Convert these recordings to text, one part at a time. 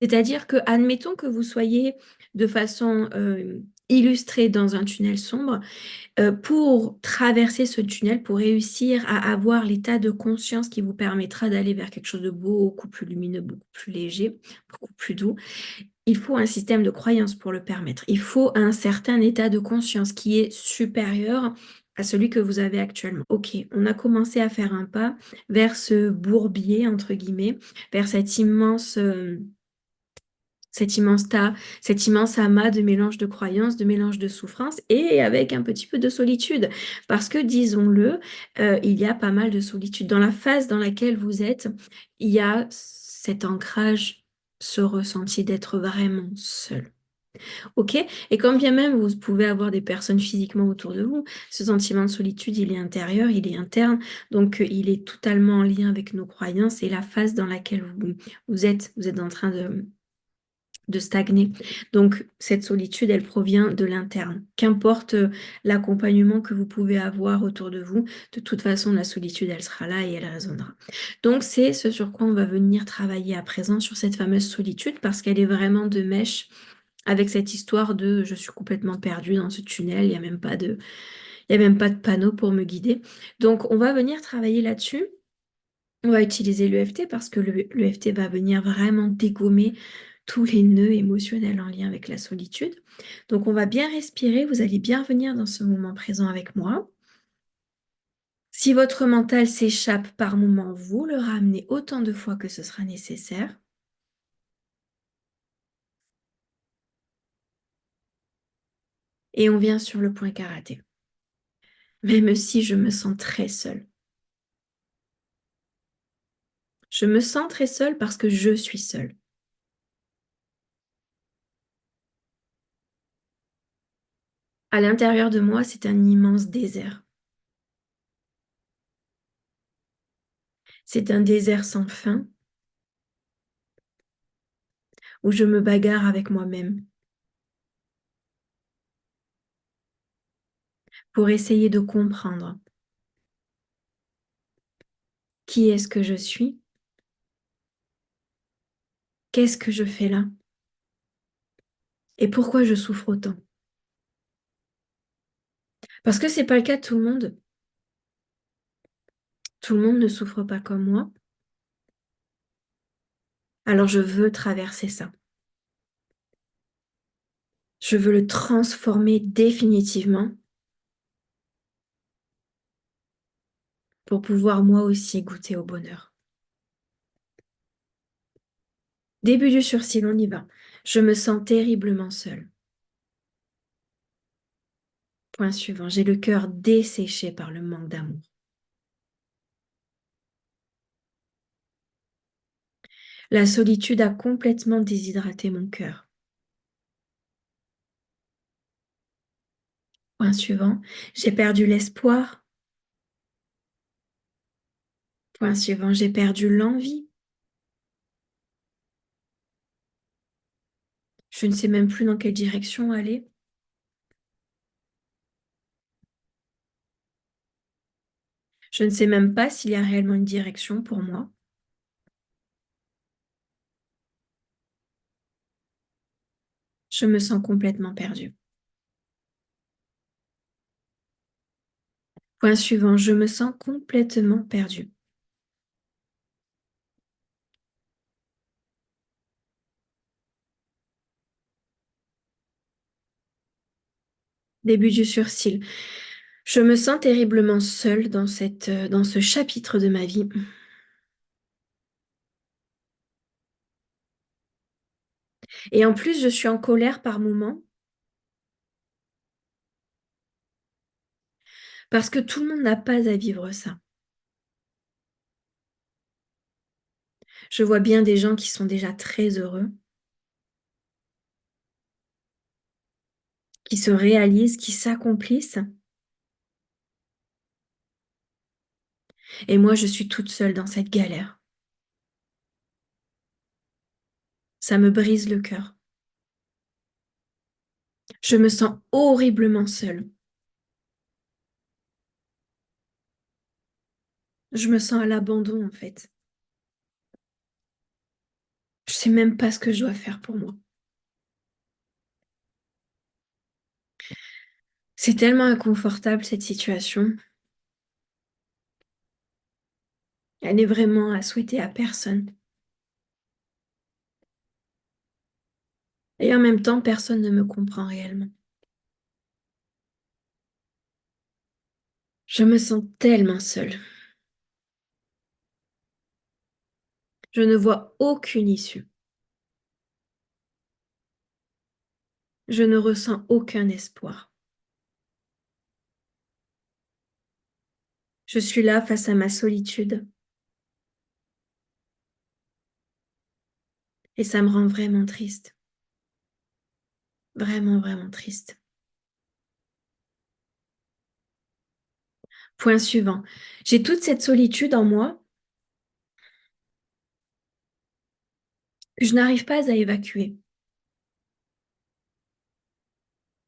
C'est-à-dire que, admettons que vous soyez de façon illustrée dans un tunnel sombre, pour traverser ce tunnel, pour réussir à avoir l'état de conscience qui vous permettra d'aller vers quelque chose de beaucoup plus lumineux, beaucoup plus léger, beaucoup plus doux, il faut un système de croyance pour le permettre. Il faut un certain état de conscience qui est supérieur à celui que vous avez actuellement. Ok, on a commencé à faire un pas vers ce bourbier, entre guillemets, vers cet immense tas, cet immense amas de mélange de croyances, de mélange de souffrances et avec un petit peu de solitude. Parce que, disons-le, il y a pas mal de solitude. Dans la phase dans laquelle vous êtes, il y a cet ancrage, ce ressenti d'être vraiment seul. Ok? Et quand bien même vous pouvez avoir des personnes physiquement autour de vous, ce sentiment de solitude, il est intérieur, il est interne, donc il est totalement en lien avec nos croyances et la phase dans laquelle vous êtes en train de stagner. Donc, cette solitude, elle provient de l'interne. Qu'importe l'accompagnement que vous pouvez avoir autour de vous, de toute façon, la solitude, elle sera là et elle résonnera. Donc, c'est ce sur quoi on va venir travailler à présent, sur cette fameuse solitude, parce qu'elle est vraiment de mèche avec cette histoire de je suis complètement perdue dans ce tunnel, il n'y a même pas de, il y a même pas de panneau pour me guider. Donc, on va venir travailler là-dessus. On va utiliser l'EFT parce que l'EFT va venir vraiment dégommer tous les nœuds émotionnels en lien avec la solitude. Donc, on va bien respirer. Vous allez bien venir dans ce moment présent avec moi. Si votre mental s'échappe par moment, vous le ramenez autant de fois que ce sera nécessaire. Et on vient sur le point karaté. Même si je me sens très seule. Je me sens très seule parce que je suis seule. À l'intérieur de moi, c'est un immense désert. C'est un désert sans fin où je me bagarre avec moi-même pour essayer de comprendre qui est-ce que je suis, qu'est-ce que je fais là et pourquoi je souffre autant. Parce que c'est pas le cas de tout le monde. Tout le monde ne souffre pas comme moi. Alors je veux traverser ça. Je veux le transformer définitivement pour pouvoir moi aussi goûter au bonheur. Début du sursis, on y va. Je me sens terriblement seule. Point suivant, j'ai le cœur desséché par le manque d'amour. La solitude a complètement déshydraté mon cœur. Point suivant, j'ai perdu l'espoir. Point suivant, j'ai perdu l'envie. Je ne sais même plus dans quelle direction aller. Je ne sais même pas s'il y a réellement une direction pour moi. Je me sens complètement perdue. Point suivant, je me sens complètement perdue. Début du sursis. Je me sens terriblement seule dans ce chapitre de ma vie. Et en plus, je suis en colère par moments parce que tout le monde n'a pas à vivre ça. Je vois bien des gens qui sont déjà très heureux, qui se réalisent, qui s'accomplissent. Et moi, je suis toute seule dans cette galère. Ça me brise le cœur. Je me sens horriblement seule. Je me sens à l'abandon, en fait. Je sais même pas ce que je dois faire pour moi. C'est tellement inconfortable cette situation. Elle n'est vraiment à souhaiter à personne. Et en même temps, personne ne me comprend réellement. Je me sens tellement seule. Je ne vois aucune issue. Je ne ressens aucun espoir. Je suis là face à ma solitude et ça me rend vraiment triste. Vraiment, vraiment triste. Point suivant. J'ai toute cette solitude en moi que je n'arrive pas à évacuer.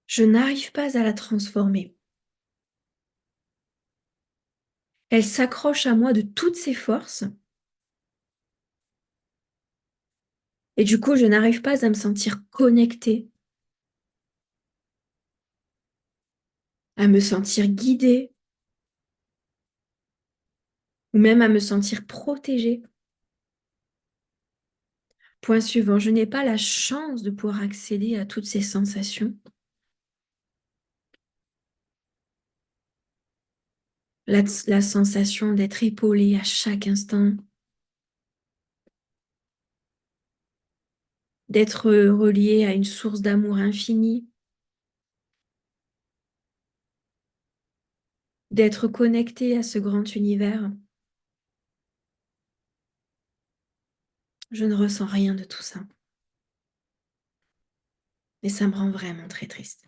Je n'arrive pas à la transformer. Elle s'accroche à moi de toutes ses forces et du coup, je n'arrive pas à me sentir connectée, à me sentir guidée ou même à me sentir protégée. Point suivant, je n'ai pas la chance de pouvoir accéder à toutes ces sensations. La sensation d'être épaulée à chaque instant, d'être reliée à une source d'amour infini, d'être connectée à ce grand univers. Je ne ressens rien de tout ça. Et ça me rend vraiment très triste.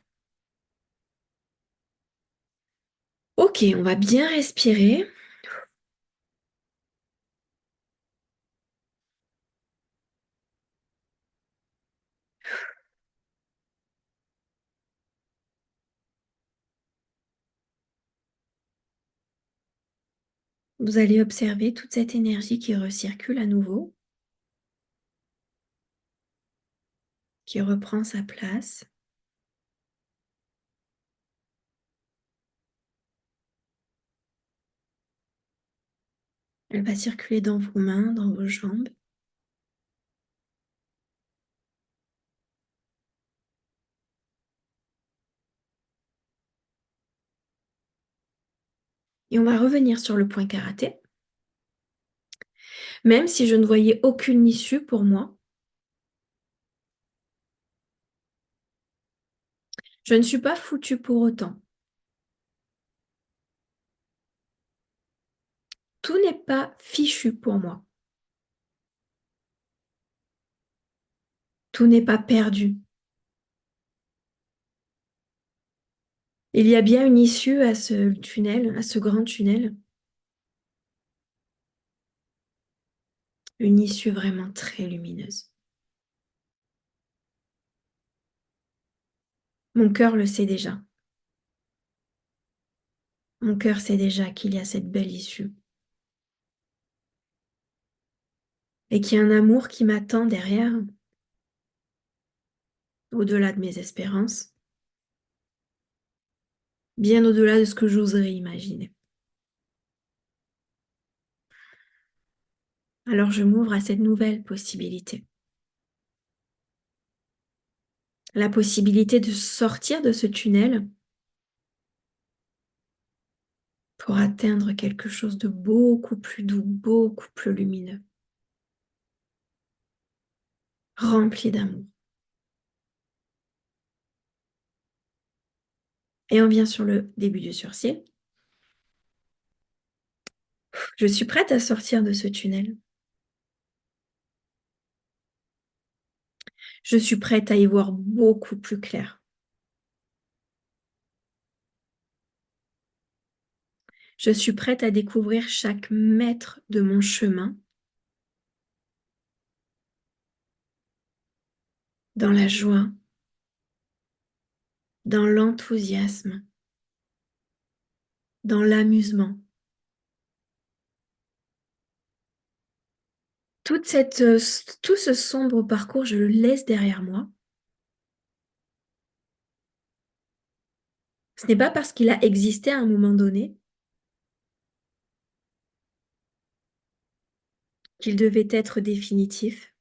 Ok, on va bien respirer. Vous allez observer toute cette énergie qui recircule à nouveau, qui reprend sa place. Elle va circuler dans vos mains, dans vos jambes. Et on va revenir sur le point karaté. Même si je ne voyais aucune issue pour moi, je ne suis pas foutue pour autant. Tout n'est pas fichu pour moi. Tout n'est pas perdu. Il y a bien une issue à ce tunnel, à ce grand tunnel. Une issue vraiment très lumineuse. Mon cœur le sait déjà. Mon cœur sait déjà qu'il y a cette belle issue. Et qu'il y a un amour qui m'attend derrière, au-delà de mes espérances, bien au-delà de ce que j'oserais imaginer. Alors je m'ouvre à cette nouvelle possibilité. La possibilité de sortir de ce tunnel pour atteindre quelque chose de beaucoup plus doux, beaucoup plus lumineux, rempli d'amour. Et on vient sur le début du sursis. Je suis prête à sortir de ce tunnel. Je suis prête à y voir beaucoup plus clair. Je suis prête à découvrir chaque mètre de mon chemin dans la joie, dans l'enthousiasme, dans l'amusement. Tout ce sombre parcours, je le laisse derrière moi. Ce n'est pas parce qu'il a existé à un moment donné qu'il devait être définitif.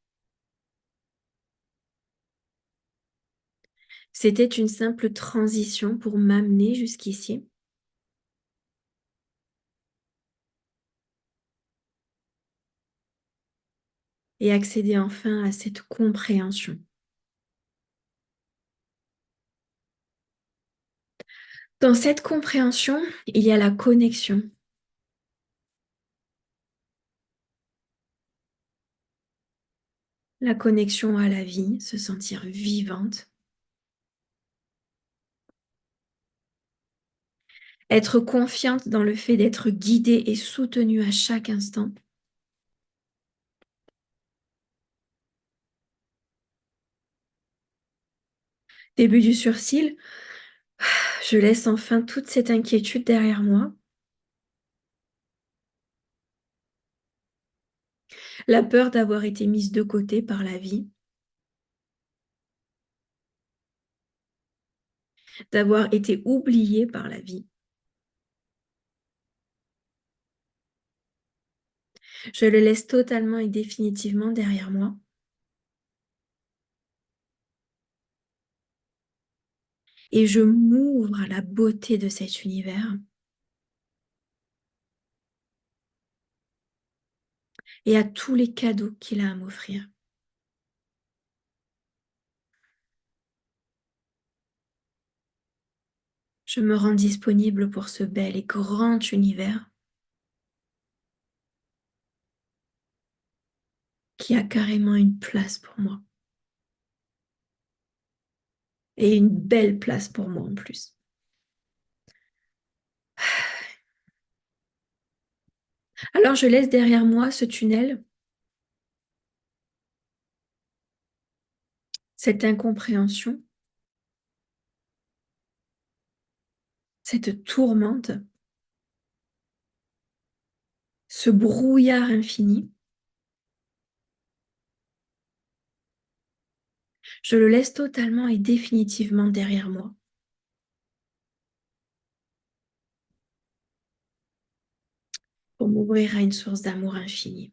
C'était une simple transition pour m'amener jusqu'ici et accéder enfin à cette compréhension. Dans cette compréhension, il y a la connexion. La connexion à la vie, se sentir vivante, être confiante dans le fait d'être guidée et soutenue à chaque instant. Début du sursil, je laisse enfin toute cette inquiétude derrière moi. La peur d'avoir été mise de côté par la vie, d'avoir été oubliée par la vie. Je le laisse totalement et définitivement derrière moi et je m'ouvre à la beauté de cet univers et à tous les cadeaux qu'il a à m'offrir. Je me rends disponible pour ce bel et grand univers qui a carrément une place pour moi. Et une belle place pour moi en plus. Alors je laisse derrière moi ce tunnel, cette incompréhension, cette tourmente, ce brouillard infini. Je le laisse totalement et définitivement derrière moi. Pour m'ouvrir à une source d'amour infini.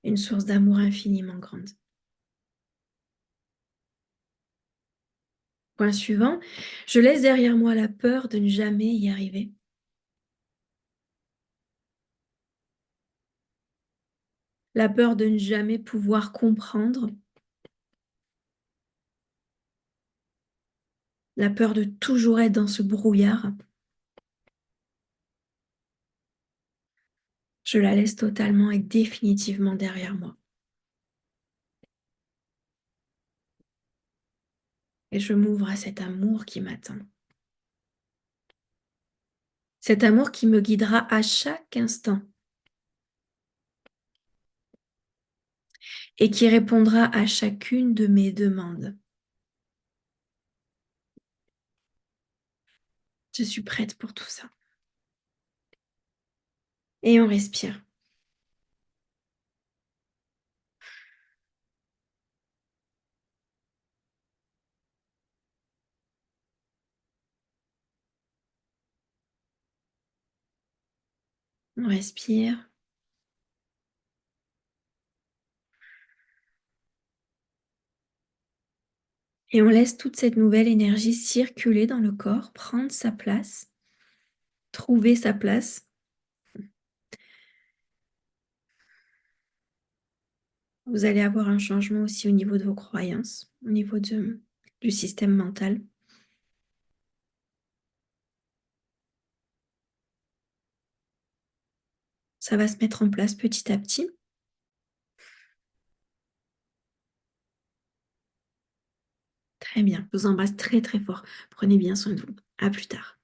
Une source d'amour infiniment grande. Point suivant, je laisse derrière moi la peur de ne jamais y arriver. La peur de ne jamais pouvoir comprendre. La peur de toujours être dans ce brouillard. Je la laisse totalement et définitivement derrière moi. Et je m'ouvre à cet amour qui m'attend. Cet amour qui me guidera à chaque instant et qui répondra à chacune de mes demandes. Je suis prête pour tout ça. Et on respire. On respire. Et on laisse toute cette nouvelle énergie circuler dans le corps, prendre sa place, trouver sa place. Vous allez avoir un changement aussi au niveau de vos croyances, au niveau du système mental. Ça va se mettre en place petit à petit. Très bien. Je vous embrasse très très fort. Prenez bien soin de vous. À plus tard.